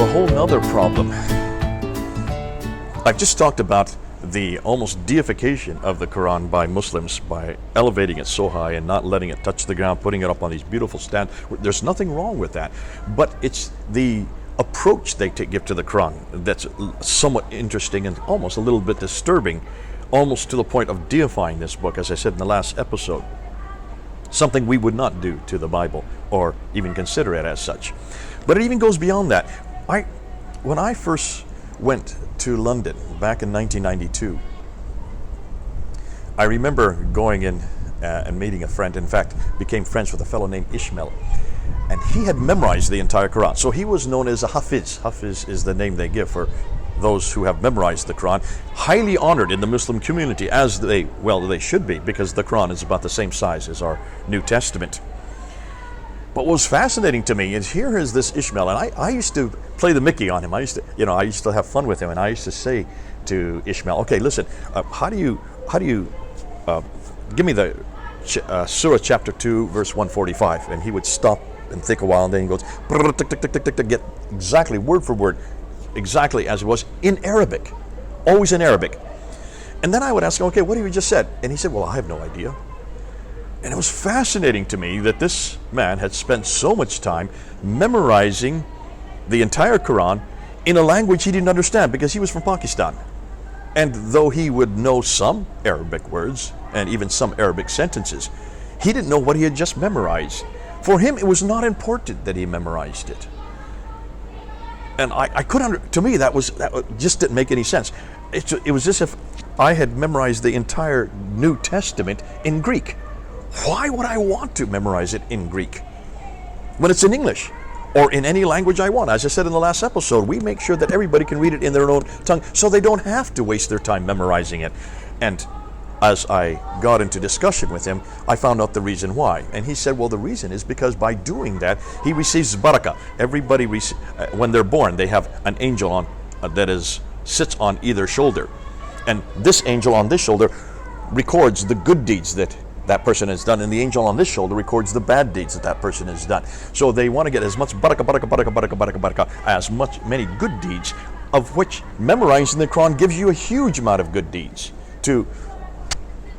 a whole nother problem. I've just talked about the almost deification of the Qur'an by Muslims by elevating it so high and not letting it touch the ground, putting it up on these beautiful stands. There's nothing wrong with that, but it's the approach they give to the Qur'an that's somewhat interesting and almost a little bit disturbing, almost to the point of deifying this book, as I said in the last episode. Something we would not do to the Bible or even consider it as such. But it even goes beyond that. When I first went to London back in 1992, I remember going in and meeting a friend. In fact, became friends with a fellow named Ishmael. And he had memorized the entire Quran. So he was known as a Hafiz. Hafiz is the name they give for those who have memorized the Quran. Highly honored in the Muslim community, as they should be, because the Quran is about the same size as our New Testament. But what was fascinating to me is here is this Ishmael, and I used to play the Mickey on him. I used to have fun with him, and I used to say to Ishmael, "Okay, listen, how do you give me the Surah chapter 2, verse 145?" And he would stop and think a while, and then he goes, get exactly word for word, exactly as it was in Arabic, always in Arabic. And then I would ask him, "Okay, what have you just said?" And he said, "Well, I have no idea." And it was fascinating to me that this man had spent so much time memorizing the entire Quran in a language he didn't understand, because he was from Pakistan. And though he would know some Arabic words and even some Arabic sentences, he didn't know what he had just memorized. For him, it was not important that he memorized it. And I couldn't, to me, that just didn't make any sense. It was as if I had memorized the entire New Testament in Greek. Why would I want to memorize it in Greek when it's in English or in any language I want? As I said in the last episode, we make sure that everybody can read it in their own tongue so they don't have to waste their time memorizing it. And as I got into discussion with him, I found out the reason why. And he said, well, the reason is because by doing that, he receives barakah. Everybody, when they're born, they have an angel on sits on either shoulder. And this angel on this shoulder records the good deeds that person has done, and the angel on this shoulder records the bad deeds that person has done. So they want to get as much barakah, as many good deeds, of which memorizing the Quran gives you a huge amount of good deeds to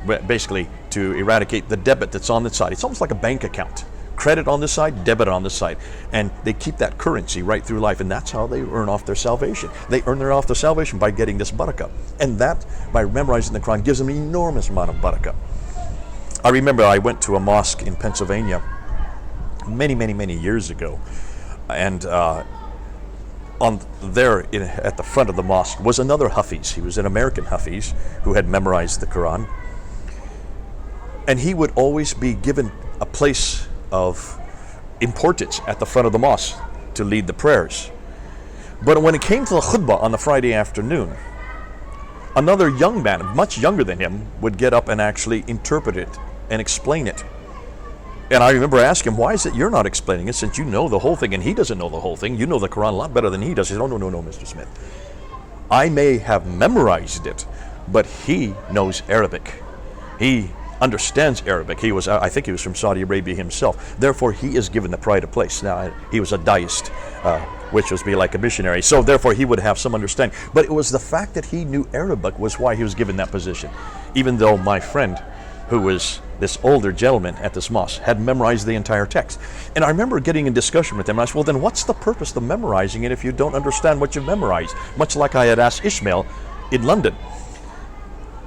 eradicate the debit that's on the side. It's almost like a bank account. Credit on this side, debit on this side. And they keep that currency right through life, and that's how they earn off their salvation. They earn off their salvation by getting this barakah. And that, by memorizing the Quran, gives them an enormous amount of barakah. I remember I went to a mosque in Pennsylvania many years ago, and at the front of the mosque was another Hafiz. He was an American Hafiz who had memorized the Quran, and he would always be given a place of importance at the front of the mosque to lead the prayers. But when it came to the khutbah on the Friday afternoon, another young man, much younger than him, would get up and actually interpret it and explain it. And I remember asking him, why is it you're not explaining it, since you know the whole thing and he doesn't know the whole thing? You know the Quran a lot better than he does. He said, "Oh, no, Mr. Smith. I may have memorized it, but he knows Arabic. He understands Arabic. I think he was from Saudi Arabia himself. Therefore, he is given the pride of place." Now, he was a daist, which was be like a missionary. So therefore, he would have some understanding. But it was the fact that he knew Arabic was why he was given that position. Even though my friend, who was this older gentleman at this mosque, had memorized the entire text. And I remember getting in discussion with him, and I said, well, then what's the purpose of memorizing it if you don't understand what you've memorized? Much like I had asked Ishmael in London.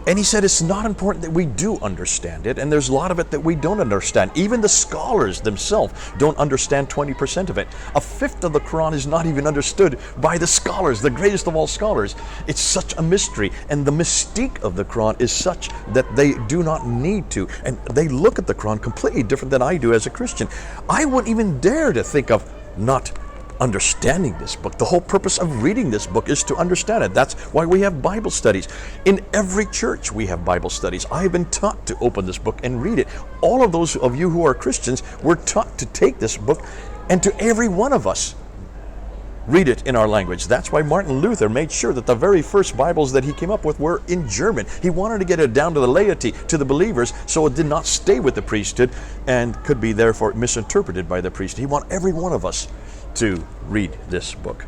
And he said, it's not important that we do understand it, and there's a lot of it that we don't understand. Even the scholars themselves don't understand 20% of it. A fifth of the Quran is not even understood by the scholars, the greatest of all scholars. It's such a mystery, and the mystique of the Quran is such that they do not need to. And they look at the Quran completely different than I do as a Christian. I wouldn't even dare to think of not understanding this book. The whole purpose of reading this book is to understand it. That's why we have Bible studies. In every church we have Bible studies. I have been taught to open this book and read it. All of those of you who are Christians were taught to take this book, and to every one of us read it in our language. That's why Martin Luther made sure that the very first Bibles that he came up with were in German. He wanted to get it down to the laity, to the believers, so it did not stay with the priesthood and could be therefore misinterpreted by the priest. He wanted every one of us to read this book.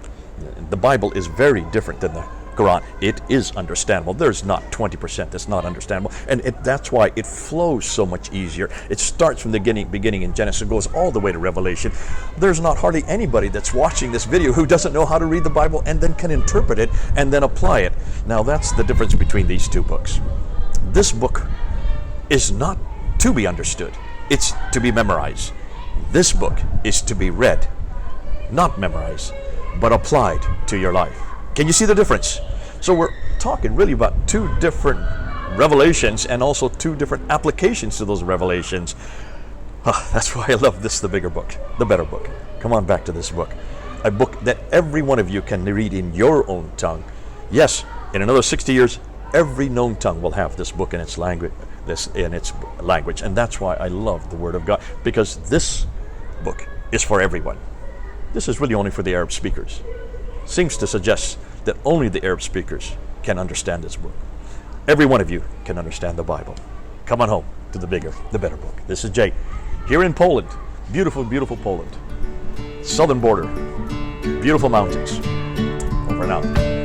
The Bible is very different than the Quran. It is understandable. There's not 20% that's not understandable. And that's why it flows so much easier. It starts from the beginning in Genesis and goes all the way to Revelation. There's not hardly anybody that's watching this video who doesn't know how to read the Bible and then can interpret it and then apply it. Now that's the difference between these two books. This book is not to be understood. It's to be memorized. This book is to be read, not memorized, but applied to your life. Can you see the difference? So we're talking really about two different revelations and also two different applications to those revelations. That's why I love this, the bigger book, the better book. Come on back to this book. A book that every one of you can read in your own tongue. Yes, in another 60 years, every known tongue will have this book in its language, and that's why I love the Word of God, because this book is for everyone. This is really only for the Arab speakers. Seems to suggest that only the Arab speakers can understand this book. Every one of you can understand the Bible. Come on home to the bigger, the better book. This is Jay, here in Poland. Beautiful, beautiful Poland. Southern border. Beautiful mountains. Over and out.